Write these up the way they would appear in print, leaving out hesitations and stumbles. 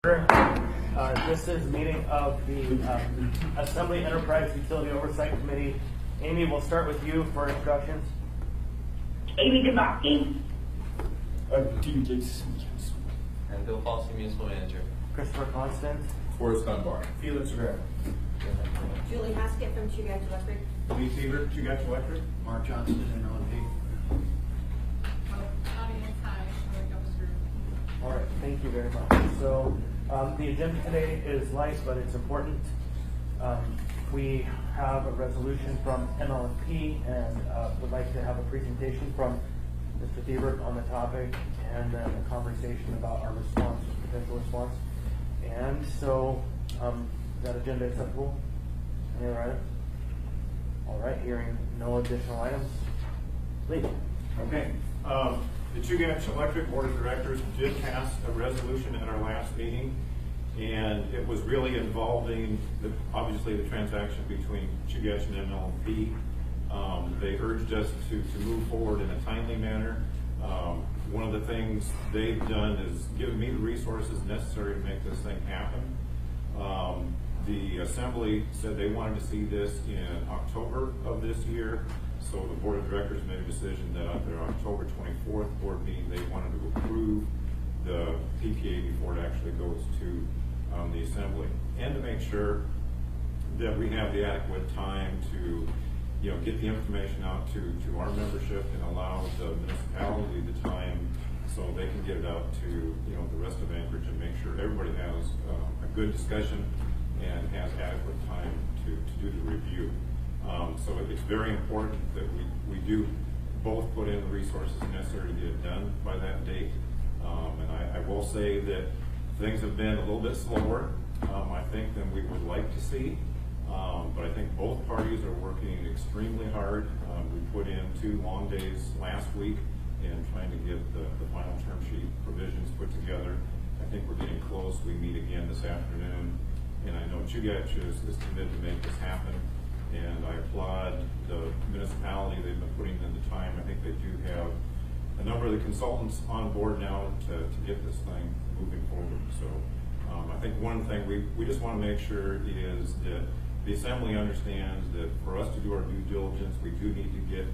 This is a meeting of the Assembly Enterprise Utility Oversight Committee. Amy, we'll start with you for introductions. Amy Democki. Dean Gates. And Bill Paulson, Municipal Manager. Christopher Constant. Forrest Dunbar. Felix Rivera. Julie Haskett from Chugach Electric. Lee Seaver, Chugach Electric. Mark Johnson and LNP. All right, thank you very much. So the agenda today is light, but it's important. We have a resolution from MLNP and would like to have a presentation from Mr. Thieber on the topic and then a conversation about our response, potential response. And so that agenda acceptable? Any other items? All right, hearing no additional items. Lee. Okay. The Chugach Electric Board of Directors did pass a resolution at our last meeting, and it was really involving obviously the transaction between Chugach and MLNP. They urged us to move forward in a timely manner. One of the things they've done is given me the resources necessary to make this thing happen. The Assembly said they wanted to see this in October of this year, so the Board of Directors made a decision that at their October 24th board meeting, they wanted to approve the PPA before it actually goes to the Assembly, and to make sure that we have the adequate time to get the information out to our membership and allow the municipality the time so they can get it out to the rest of Anchorage and make sure everybody has a good discussion and has adequate time to do the review. So it's very important that we do both put in the resources necessary to get it done by that date. And I will say that things have been a little bit slower, I think, than we would like to see. But I think both parties are working extremely hard. We put in 2 long days last week in trying to get the final term sheet provisions put together. I think we're getting close. We meet again this afternoon, and I know Chugach is committed to make this happen. And I applaud the municipality. They've been putting in the time. I think they do have a number of the consultants on board now to get this thing moving forward. So I think one thing we just want to make sure is that the Assembly understands that for us to do our due diligence, we do need to get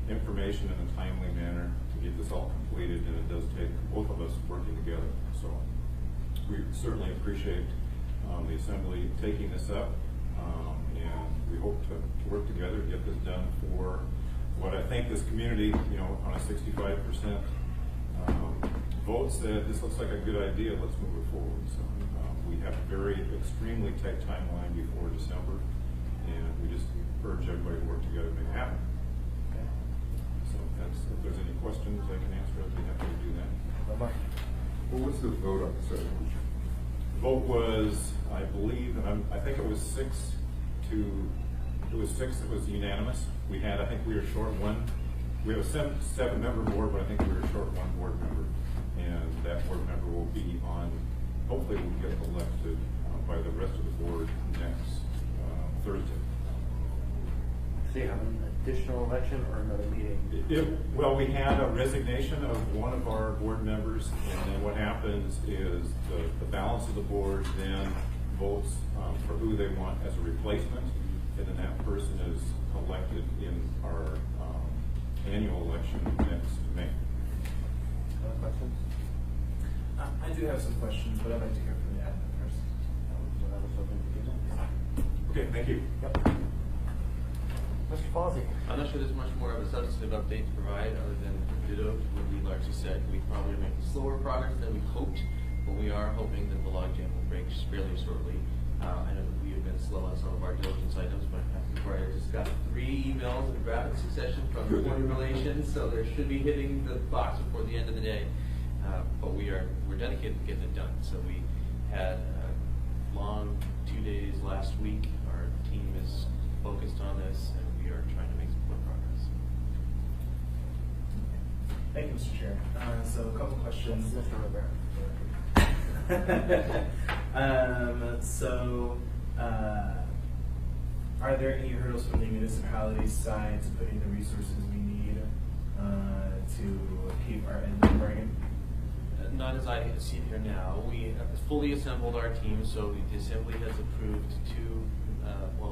information in a timely manner to get this all completed, and it does take both of us working together. So we certainly appreciate the Assembly taking this up, and we hope to work together to get this done for what I think this community, on a 65% vote said this looks like a good idea, let's move it forward. So we have a very extremely tight timeline before December, and we just urge everybody to work together to make it happen. Okay. So if there's any questions I can answer, I'd be happy to do that. Bye-bye. What was the vote on this resolution? The vote was, I believe, and I think it was 6 that was unanimous. I think we were short one. We have a seven-member board, but I think we were short one board member, and that board member will be on. Hopefully, we'll get elected by the rest of the board next Thursday. So you have an additional election or another meeting? Well, we had a resignation of one of our board members, and then what happens is the balance of the board then votes for who they want as a replacement, and then that person is elected in our annual election next May. Other questions? I do have some questions, but I'd like to hear from the admin first. When I was hoping to do that. Okay, thank you. Yep. Mr. Fawzi. I'm not sure there's much more of a substantive update to provide other than ditto to what we largely said. We probably are making slower progress than we hoped, but we are hoping that the logjam will break fairly shortly. I know that we have been slow on some of our diligence items, but I just got 3 emails in rapid succession from Foreign Relations, so they should be hitting the box before the end of the day. But we're dedicated to getting it done. So we had a long 2 days last week. Our team is focused on this, and we are trying to make some quick progress. Thank you, Mr. Chair. So a couple questions. Mr. Rivera. Are there any hurdles from the municipality's side to putting the resources we need to keep our end of the bargain? not as I see it here now. We have fully assembled our team, so the Assembly has approved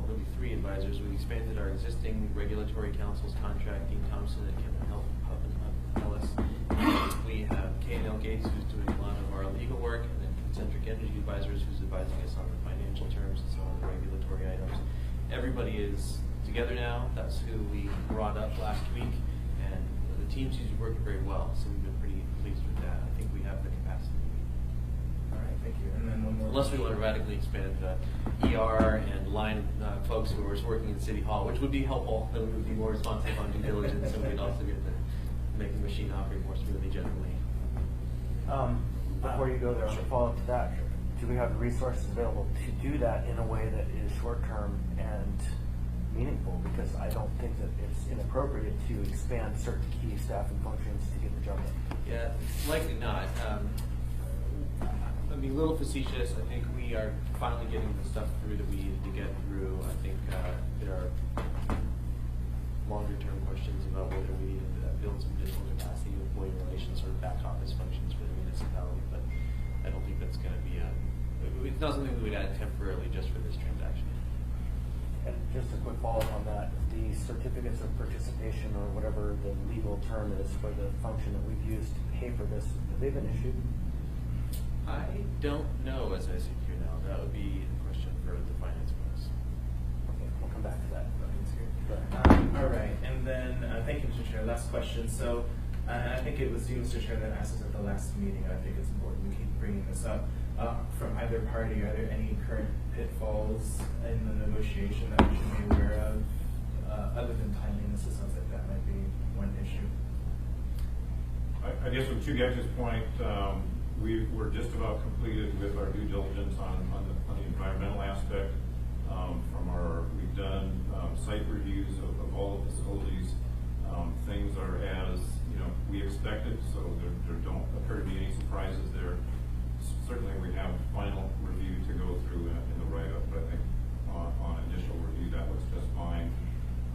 really 3 advisors. We expanded our existing regulatory council's contract, Dean Thompson and Kevin Ellis. We have K&L Gates, who's doing a lot of our legal work, and then Concentric Energy Advisors, who's advising us on the financial terms and some of the regulatory items. Everybody is together now. That's who we brought up last week, and the team seems to be working very well, so we've been pretty pleased with that. I think we have the capacity. All right, thank you. And then one more. Unless we want to radically expand ER and line folks who are working in City Hall, which would be helpful, then we would be more responsive on due diligence, and we'd also get to make the machine operate more smoothly generally. Before you go there, to follow up to that, do we have the resources available to do that in a way that is short-term and meaningful? Because I don't think that it's inappropriate to expand certain key staffing functions to get the job done. Yeah, likely not. I mean, a little facetious. I think we are finally getting the stuff through that we needed to get through. I think there are longer-term questions about whether we need to build some additional capacity, employee relations, sort of back office functions for the municipality. But I don't think that's going to be it's not something we would add temporarily just for this transaction. And just a quick follow-up on that, the certificates of participation or whatever the legal term is for the function that we've used to pay for this, have they been issued? I don't know as I sit here now. That would be a question for the finance folks. Okay, we'll come back to that. All right, and then thank you, Mr. Chair. Last question. So, and I think it was you, Mr. Chair, that asked us at the last meeting, and I think it's important we keep bringing this up. From either party, are there any current pitfalls in the negotiation that we should be aware of, other than timeliness? It sounds like that might be one issue. I guess from Chuget's point, we're just about completed with our due diligence on the environmental aspect. We've done site reviews of all the facilities. Things are as we expected, so there don't appear to be any surprises there. Certainly, we have final review to go through in the write-up, but I think on initial review that looks just fine.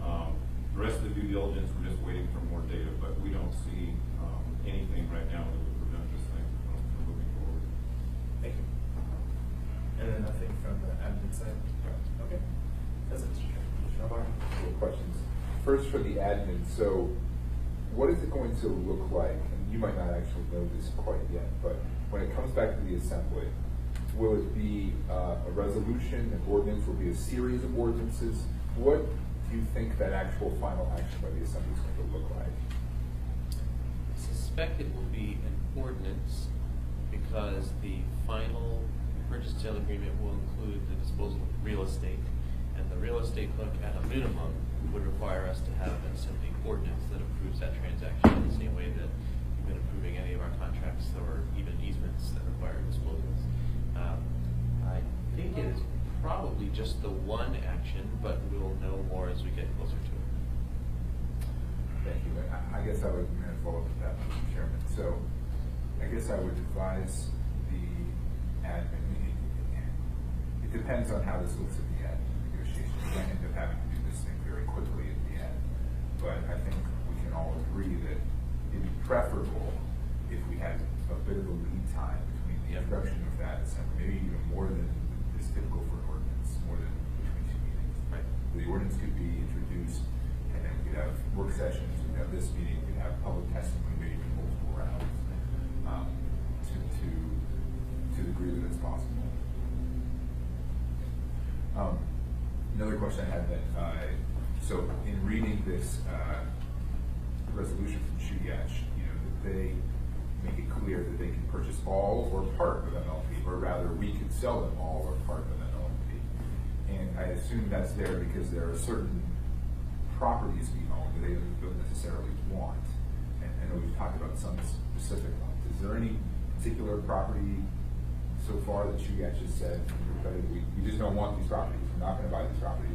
The rest of the due diligence, we're just waiting for more data, but we don't see anything right now that would prevent this thing from moving forward. Thank you. And then nothing from the admin side? Okay. That's it, Mr. Chair. Couple questions. First for the admin. So what is it going to look like? And you might not actually know this quite yet, but when it comes back to the assembly, will it be a resolution, an ordinance, will it be a series of ordinances? What do you think that actual final action by the assembly is going to look like? I suspect it will be an ordinance because the final purchase sale agreement will include the disposal of real estate. And the real estate book at a minimum would require us to have an assembly ordinance that approves that transaction in the same way that we've been approving any of our contracts or even easements that require disposals. I think it is probably just the one action, but we'll know more as we get closer to it. Thank you. I guess I would follow up with that, Mr. Chairman. So I guess I would advise the admin. It depends on how this looks at the end of the negotiation. We might end up having to do this thing very quickly at the end. But I think we can all agree that it'd be preferable if we had a bit of a lead time between the introduction of that assembly, maybe even more than is typical for an ordinance, more than between 2 meetings. Right. The ordinance could be introduced, and then we could have work sessions, we could have this meeting, we could have public testimony, maybe even multiple rounds, to the degree that it's possible. Another question I had then, so in reading this resolution from Chugat, they make it clear that they can purchase all or part of MLP, or rather we could sell them all or part of MLP. And I assume that's there because there are certain properties we own that they don't necessarily want. And I know we've talked about some specific ones. Is there any particular property so far that Chugat just said, we just don't want these properties, we're not going to buy these properties?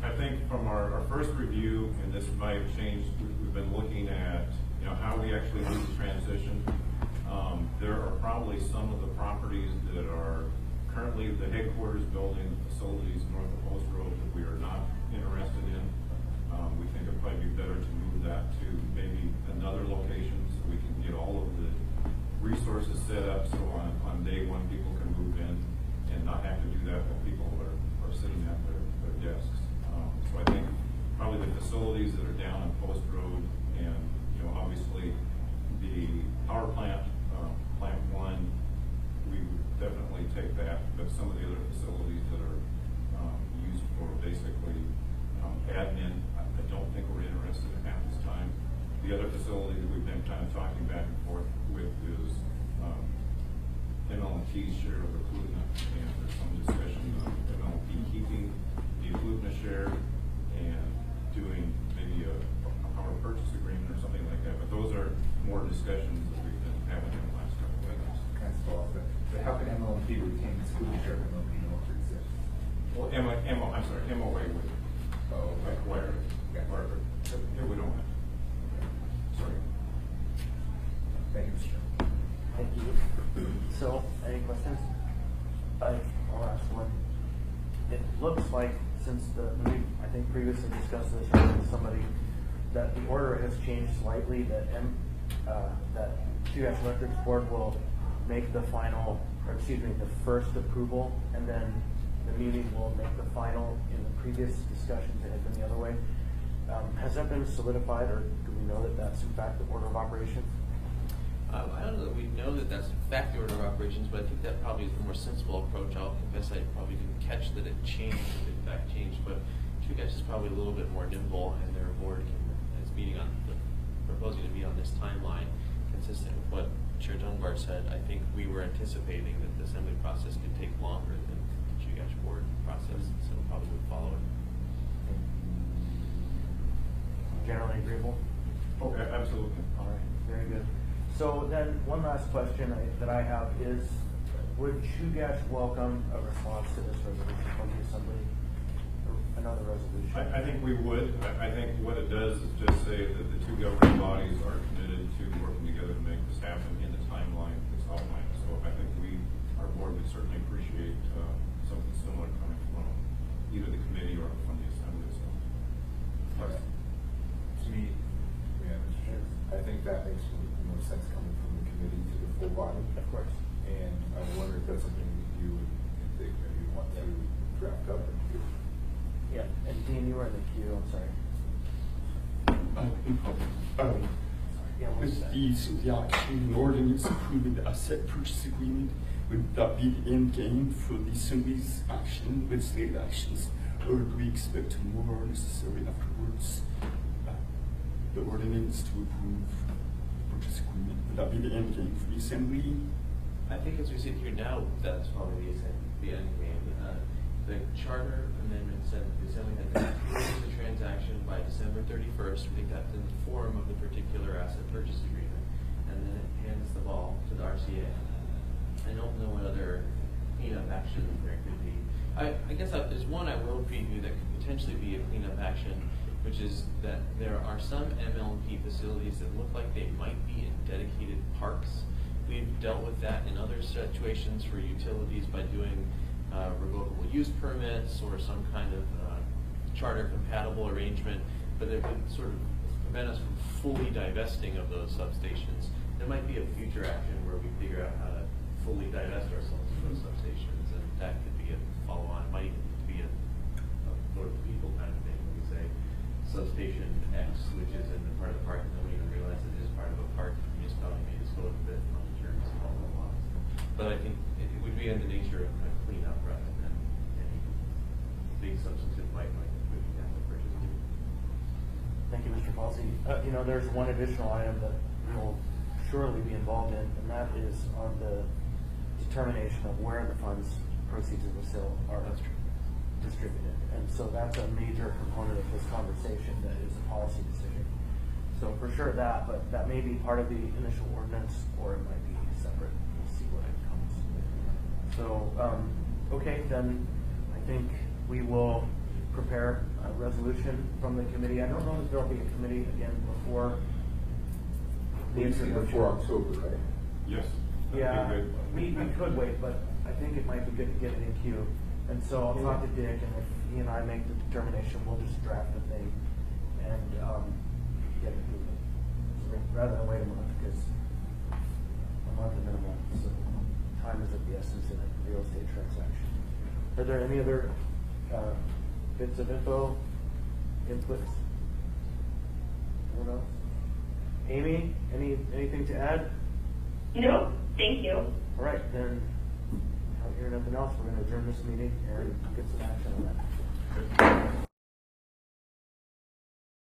I think from our first review, and this might have changed, we've been looking at how we actually do the transition. There are probably some of the properties that are currently the headquarters building, the facilities north of Post Road that we are not interested in. We think it'd probably be better to move that to maybe another location so we can get all of the resources set up so on day one, people can move in and not have to do that while people are sitting at their desks. So I think probably the facilities that are down on Post Road and, obviously the power plant, plant one, we would definitely take that, but some of the other facilities that are used for basically admin, I don't think we're interested in at this time. The other facility that we've been kind of talking back and forth with is ML&T's share of the Eklutna, and there's some discussion of ML&T keeping the Eklutna share and doing maybe a power purchase agreement or something like that. But those are more discussions that we've been having in the last couple of weeks. Kind of stall, but how can ML&T retain the school share if ML&T no longer exists? Well, MOA would acquire it. Yeah, we don't have. Sorry. Thank you, Mr. Chairman. Thank you. So, any questions? I'll ask one. It looks like, since we, I think, previously discussed this with somebody, that the order has changed slightly, that that Chugach Electric's board will make the final, or excuse me, the first approval, and then the meeting will make the final. In the previous discussions, it had been the other way. Has that been solidified, or do we know that that's in fact the order of operations? I don't know that we know that that's in fact the order of operations, but I think that probably is the more sensible approach. I'll confess I probably didn't catch that it changed, if it in fact changed, but Chugach is probably a little bit more nimble, and their board is proposing to meet on this timeline, consistent with what Chair Dunbar said. I think we were anticipating that the assembly process could take longer than the Chugach board process, so probably would follow it. Generally agreeable? Okay, absolutely. All right, very good. So then, one last question that I have is, would Chugach welcome a response to this resolution from the Assembly? Or another resolution? I think we would. I think what it does is just say that the two governing bodies are committed to working together to make this happen in the timeline that's outlined. So I think our board would certainly appreciate something similar coming from either the committee or from the Assembly itself. To me, yeah, Mr. Chairman, I think that makes more sense coming from the committee to the full body. Of course. And I wonder if that's something you would think that you want to draft up and do. Yeah, and Dean, you were in the queue, I'm sorry. Yeah, what was With that? the action ordinance approving the asset purchase agreement, would that be the end game for the Assembly's action, legislative actions, or do we expect more necessary afterwards? The ordinance to approve purchase agreement, would that be the end game for the Assembly? I think as we sit here now, that's probably the end game. The charter amendment said that the Assembly had to approve the transaction by December 31st. We think that's in the form of the particular asset purchase agreement, and then it hands the ball to the RCA. I don't know what other cleanup action there could be. I guess there's one I will preview that could potentially be a cleanup action, which is that there are some ML&P facilities that look like they might be in dedicated parks. We've dealt with that in other situations for utilities by doing revocable use permits or some kind of charter compatible arrangement, but it would sort of prevent us from fully divesting of those substations. There might be a future action where we figure out how to fully divest ourselves of those substations, and that could be a follow-on. It might even be a Lord of the People kind of thing, where we say substation X, which is in the part of the park, and then we even realize it is part of a park. The municipality may dispose of it on insurance and all that lots. But I think it would be in the nature of kind of cleanup rather than any big substantive fight like it would be down the purchase. Thank you, Mr. Falsey. There's one additional item that we'll surely be involved in, and that is on the determination of where the funds, proceeds of the sale are distributed. And so that's a major component of this conversation that is a policy decision. So for sure but that may be part of the initial ordinance, or it might be separate. We'll see what it comes. So, okay, then I think we will prepare a resolution from the committee. I don't know if there'll be a committee again before the introduction. Before October, right? Yes. Yeah, That'd be we could wait, but I think it might be good to get it in queue. And so I'll talk to Dick, and if he and I make the determination, we'll just draft the thing and get it moving. Rather than wait a month, because I'm month minimum, so time is of the essence in a real estate transaction. Are there any other bits of info, inputs? Anyone else? Amy, anything to add? No, thank you. All right, then, if I hear nothing else, we're going to adjourn this meeting and get some action on that.